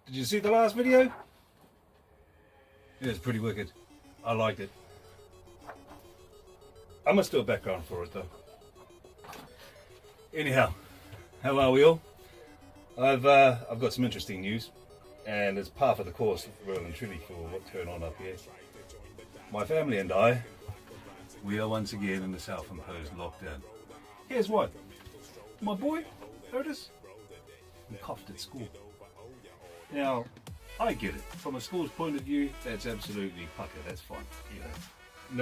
Did you see the last video? It was pretty wicked. I liked it. I must do a background for it though. Anyhow, how are we all? I've got some interesting news, and it's par for the course, really and truly, for what's going on up here. My family and I, we are once again in the self-imposed lockdown. Here's why. My boy, Otis, he coughed at school. Now, I get it. From a school's point of view, that's absolutely pucker. That's fine. You know,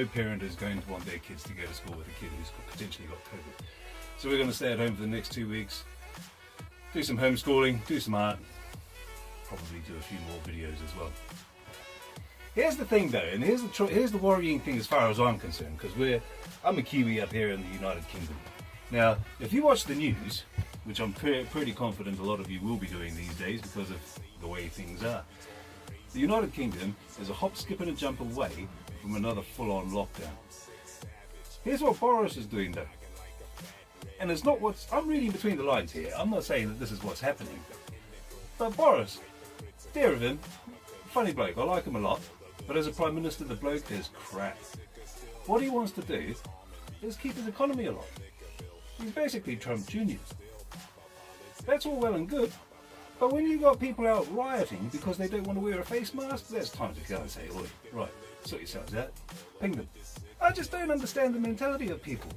no parent is going to want their kids to go to school with a kid who's potentially got COVID. So we're going to stay at home for the next 2 weeks, do some homeschooling, do some art, probably do a few more videos as well. Here's the thing though, and here's the worrying thing as far as I'm concerned, because I'm a Kiwi up here in the United Kingdom. Now, if you watch the news, which I'm pretty confident a lot of you will be doing these days because of the way things are, the United Kingdom is a hop, skip and a jump away from another full-on lockdown. Here's what Boris is doing though. And it's not I'm reading between the lines here. I'm not saying that this is what's happening. But Boris, dear of him, funny bloke, I like him a lot. But as a Prime Minister, the bloke is crap. What he wants to do is keep his economy alive. He's basically Trump Jr. That's all well and good. But when you've got people out rioting because they don't want to wear a face mask, there's time to go and say, oi, right, sort yourselves out, ping them. I just don't understand the mentality of people.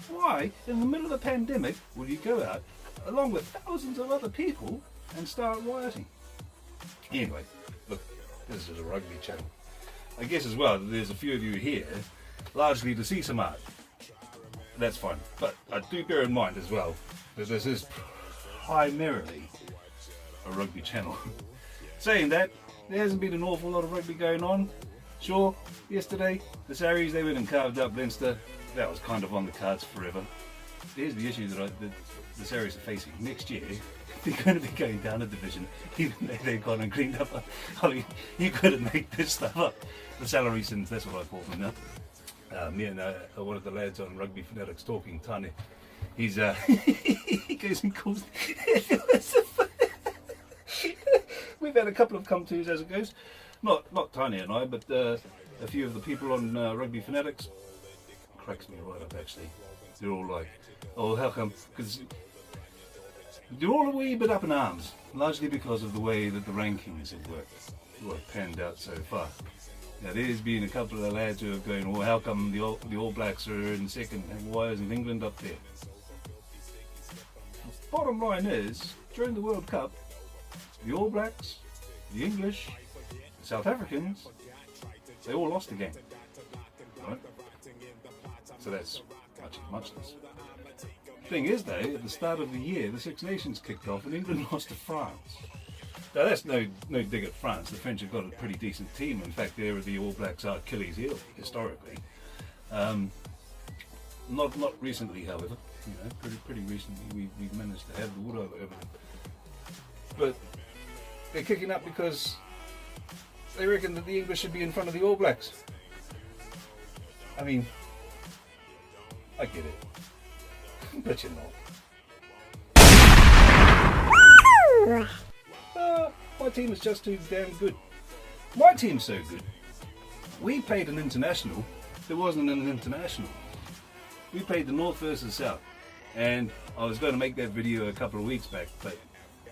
Why, in the middle of a pandemic, will you go out, along with thousands of other people, and start rioting? Anyway, look, this is a rugby channel. I guess as well, there's a few of you here, largely to see some art. That's fine. But I do bear in mind as well, that this is primarily a rugby channel. Saying that, there hasn't been an awful lot of rugby going on. Sure, yesterday, the Sarries, they went and carved up Leinster. That was kind of on the cards forever. Here's the issue that the Sarries are facing. Next year, they're going to be going down a division, even though they've gone and cleaned up. I mean, you couldn't make this stuff up. The salary sins, that's what I call them now. Me and one of the lads on Rugby Fanatics talking, Tane, he's he goes and calls. We've had a couple of come-tos as it goes. Not Tane and I, but a few of the people on Rugby Fanatics. Cracks me right up actually. They're all like, oh, how come? Because they're all a wee bit up in arms, largely because of the way that the rankings have worked, panned out so far. Now there's been a couple of lads who are going, well, how come the All Blacks are in second and why isn't England up there? Bottom line is, during the World Cup, the All Blacks, the English, the South Africans, they all lost the game. Right? So that's muchness. Thing is though, at the start of the year, the Six Nations kicked off and England lost to France. Now that's no dig at France. The French have got a pretty decent team. In fact, they're the All Blacks are 𝐥𝐤𝐤𝐿 historically. Not recently, however. You know, pretty recently we've managed to have the wood over them. But they're kicking up because they reckon that the English should be in front of the All Blacks. I mean, I get it, but you're not. My team is just too damn good. My team's so good. We played an international. There wasn't an international. We played the North versus South, and I was going to make that video a couple of weeks back, but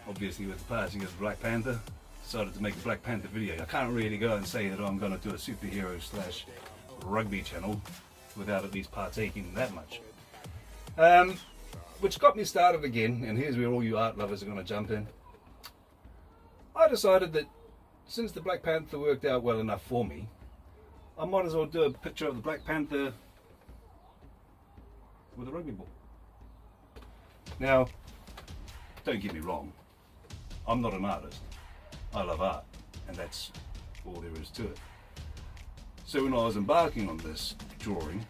obviously with the passing of the Black Panther, decided to make a Black Panther video. I can't really go and say that I'm going to do a superhero / rugby channel without at least partaking in that much. Which got me started again, and here's where all you art lovers are going to jump in. I decided that since the Black Panther worked out well enough for me, I might as well do a picture of the Black Panther with a rugby ball. Now, don't get me wrong, I'm not an artist. I love art, and that's all there is to it. So when I was embarking on this drawing,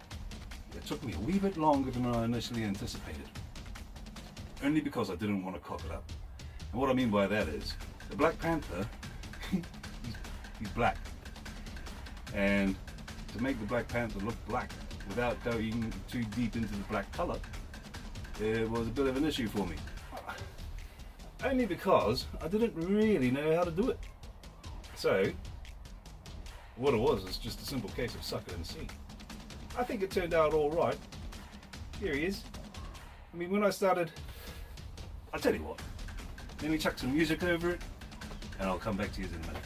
it took me a wee bit longer than I initially anticipated. Only because I didn't want to cock it up. And what I mean by that is, the Black Panther, he's black. And to make the Black Panther look black without going too deep into the black colour, it was a bit of an issue for me. only because I didn't really know how to do it. So what it was just a simple case of suck it and see. I think it turned out all right. Here he is. I mean, when I started, I'll tell you what, let me chuck some music over it and I'll come back to you in a minute.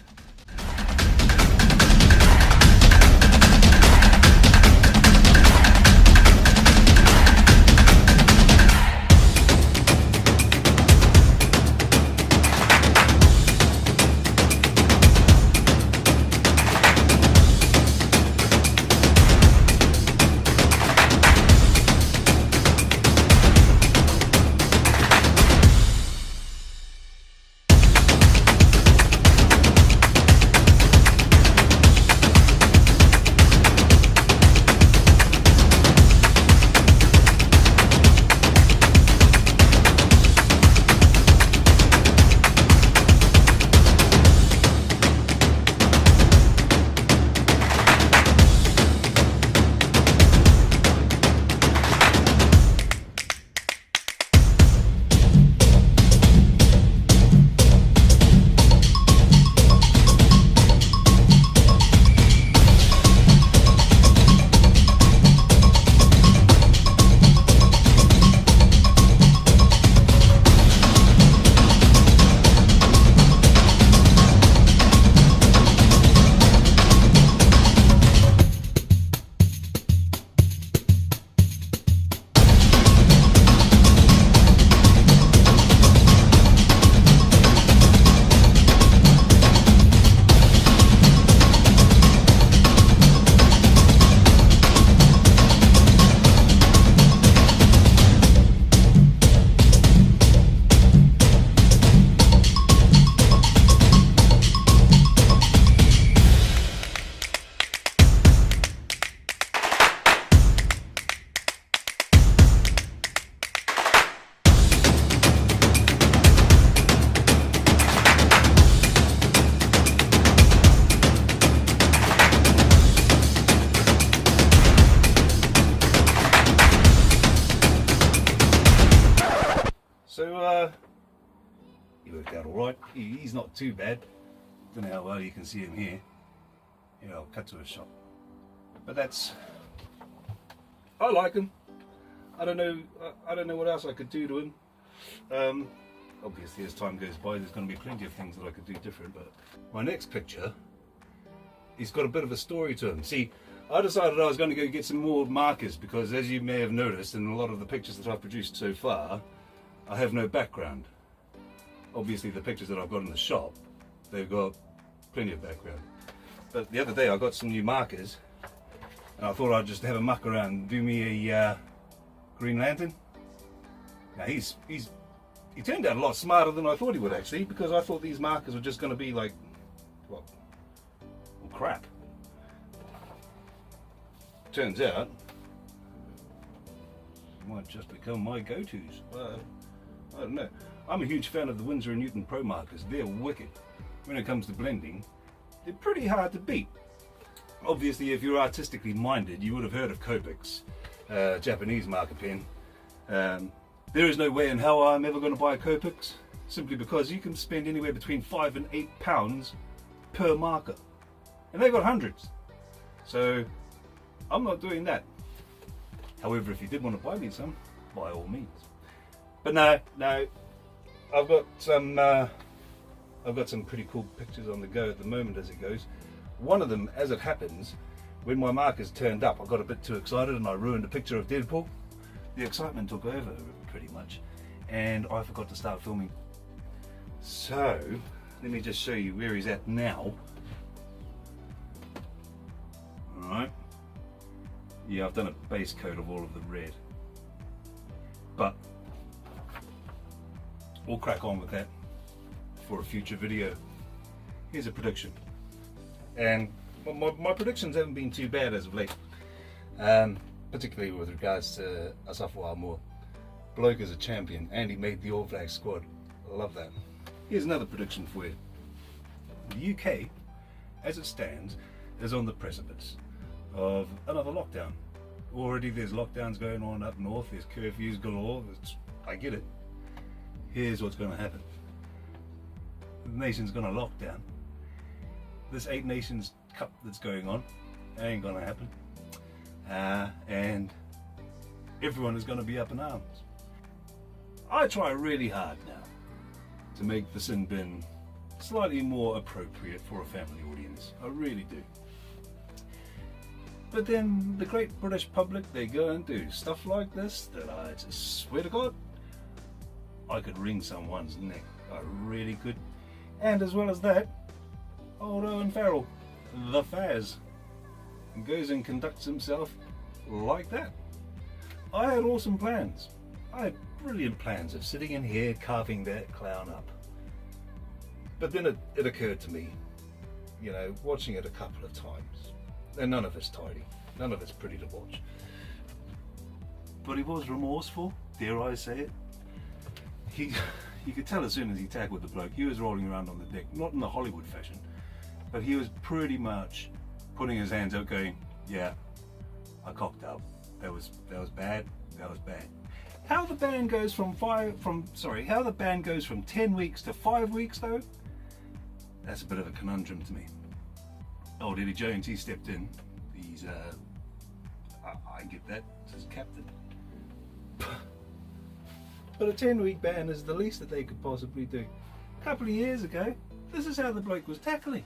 So he worked out all right. He's not too bad. Don't know how well you can see him here. Yeah, I'll cut to a shot. But that's, I like him. I don't know what else I could do to him. Obviously, as time goes by, there's going to be plenty of things that I could do different. But my next picture, he's got a bit of a story to him. See, I decided I was going to go get some more markers because, as you may have noticed in a lot of the pictures that I've produced so far, I have no background. Obviously, the pictures that I've got in the shop, they've got plenty of background. But the other day I got some new markers and I thought I'd just have a muck around and do me a Green Lantern. Now he turned out a lot smarter than I thought he would actually, because I thought these markers were just going to be like, well, crap. Turns out, it might just become my go-tos. I don't know. I'm a huge fan of the Winsor & Newton Pro markers. They're wicked. When it comes to blending, they're pretty hard to beat. Obviously, if you're artistically minded, you would have heard of Copics, Japanese marker pen. There is no way in hell I'm ever going to buy a Copics, simply because you can spend anywhere between £5 and £8 per marker. And they've got hundreds. So, I'm not doing that. However, if you did want to buy me some, by all means. But no, I've got some pretty cool pictures on the go at the moment as it goes. One of them, as it happens, when my markers turned up, I got a bit too excited and I ruined a picture of Deadpool. The excitement took over pretty much, and I forgot to start filming. So, let me just show you where he's at now. Alright. Yeah, I've done a base coat of all of the red. But we'll crack on with that for a future video. Here's a prediction. And my predictions haven't been too bad as of late. Particularly with regards to Asafo Moore. Bloke is a champion and he made the All Black squad. I love that. Here's another prediction for you. The UK, as it stands, is on the precipice of another lockdown. Already there's lockdowns going on up north, there's curfews galore, I get it. Here's what's going to happen. the nation's gonna lock down. This 8 Nations Cup that's going on ain't gonna happen. And everyone is gonna be up in arms. I try really hard now to make the sin bin slightly more appropriate for a family audience. I really do. But then the great British public, they go and do stuff like this that I just swear to God, I could wring someone's neck. I really could. And as well as that, old Owen Farrell, the Faz, goes and conducts himself like that. I had awesome plans. I had brilliant plans of sitting in here carving that clown up. But then it occurred to me, you know, watching it a couple of times, and none of it's tidy, none of it's pretty to watch. But he was remorseful, dare I say it. You could tell as soon as he tackled the bloke, he was rolling around on the deck, not in the Hollywood fashion, but he was pretty much putting his hands out going, yeah, I cocked up. That was bad, that was bad. How the ban goes from 10 weeks to 5 weeks though, that's a bit of a conundrum to me. Old Eddie Jones, he stepped in. He's I get that, as captain. But a 10-week ban is the least that they could possibly do. A couple of years ago, this is how the bloke was tackling.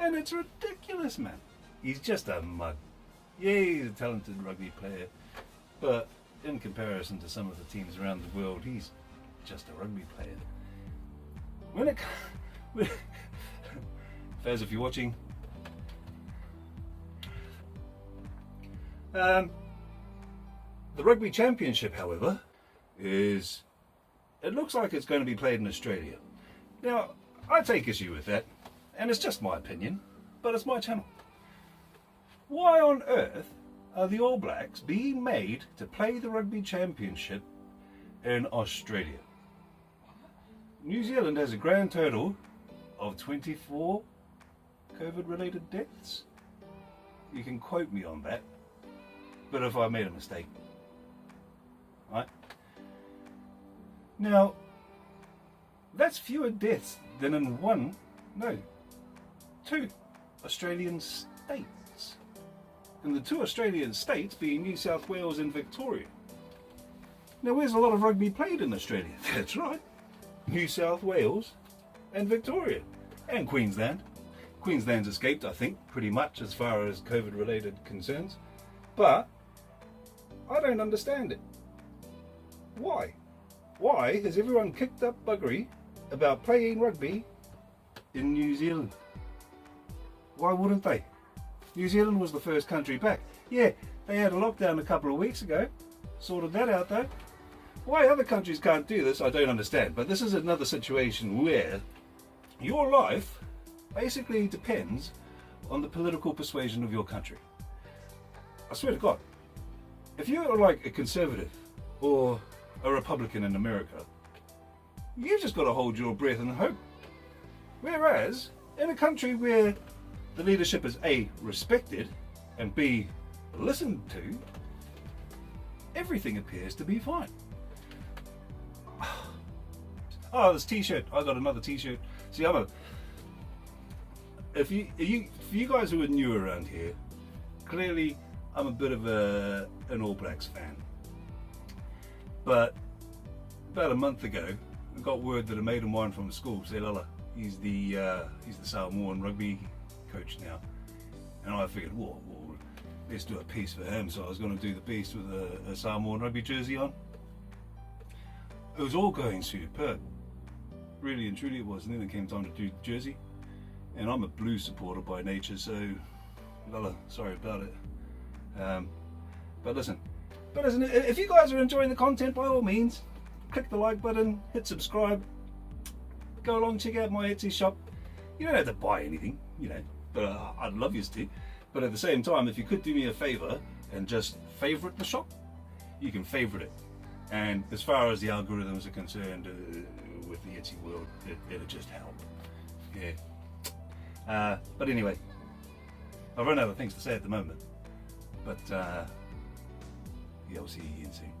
And it's ridiculous, man. He's just a mug. Yeah, he's a talented rugby player, but in comparison to some of the teams around the world, he's just a rugby player. When it Faz, if you're watching, the Rugby Championship, however, it looks like it's going to be played in Australia. Now, I take issue with that, and it's just my opinion, but it's my channel. Why on earth are the All Blacks being made to play the Rugby Championship in Australia? New Zealand has a grand total of 24 COVID-related deaths. You can quote me on that, but if I made a mistake, right? Now, that's fewer deaths than in two Australian states. And the 2 Australian states being New South Wales and Victoria. Now, where's a lot of rugby played in Australia? That's right, New South Wales and Victoria. And Queensland. Queensland's escaped, I think, pretty much as far as COVID-related concerns. But I don't understand it. Why? Why has everyone kicked up buggery about playing rugby in New Zealand? Why wouldn't they? New Zealand was the first country back. Yeah, they had a lockdown a couple of weeks ago. Sorted that out though. Why other countries can't do this, I don't understand. But this is another situation where your life basically depends on the political persuasion of your country. I swear to God, if you're like a conservative or a Republican in America, you've just got to hold your breath and hope. Whereas, in a country where the leadership is A, respected, and B, listened to, everything appears to be fine. Oh, this t-shirt, I got another t-shirt. See, if you guys who are new around here, clearly I'm a bit of an All Blacks fan. But about a month ago, I got word that a mate of mine from the school, 𝐥𝐤𝐤𝐤, he's the Samoan rugby coach now, and I figured, well, let's do a piece for him. So I was going to do the piece with a Samoan rugby jersey on. It was all going superb, really and truly it was. And then it came time to do the jersey, and I'm a Blues supporter by nature, so Lala, sorry about it. But listen, if you guys are enjoying the content, by all means, click the like button, hit subscribe, go along, check out my Etsy shop. You don't have to buy anything, you know, but I'd love you to. But at the same time, if you could do me a favor and just favorite the shop, you can favorite it. And as far as the algorithms are concerned with the Etsy world, it'll just help. Yeah. But anyway, I've run out of things to say at the moment. But yeah, I'll see you again soon.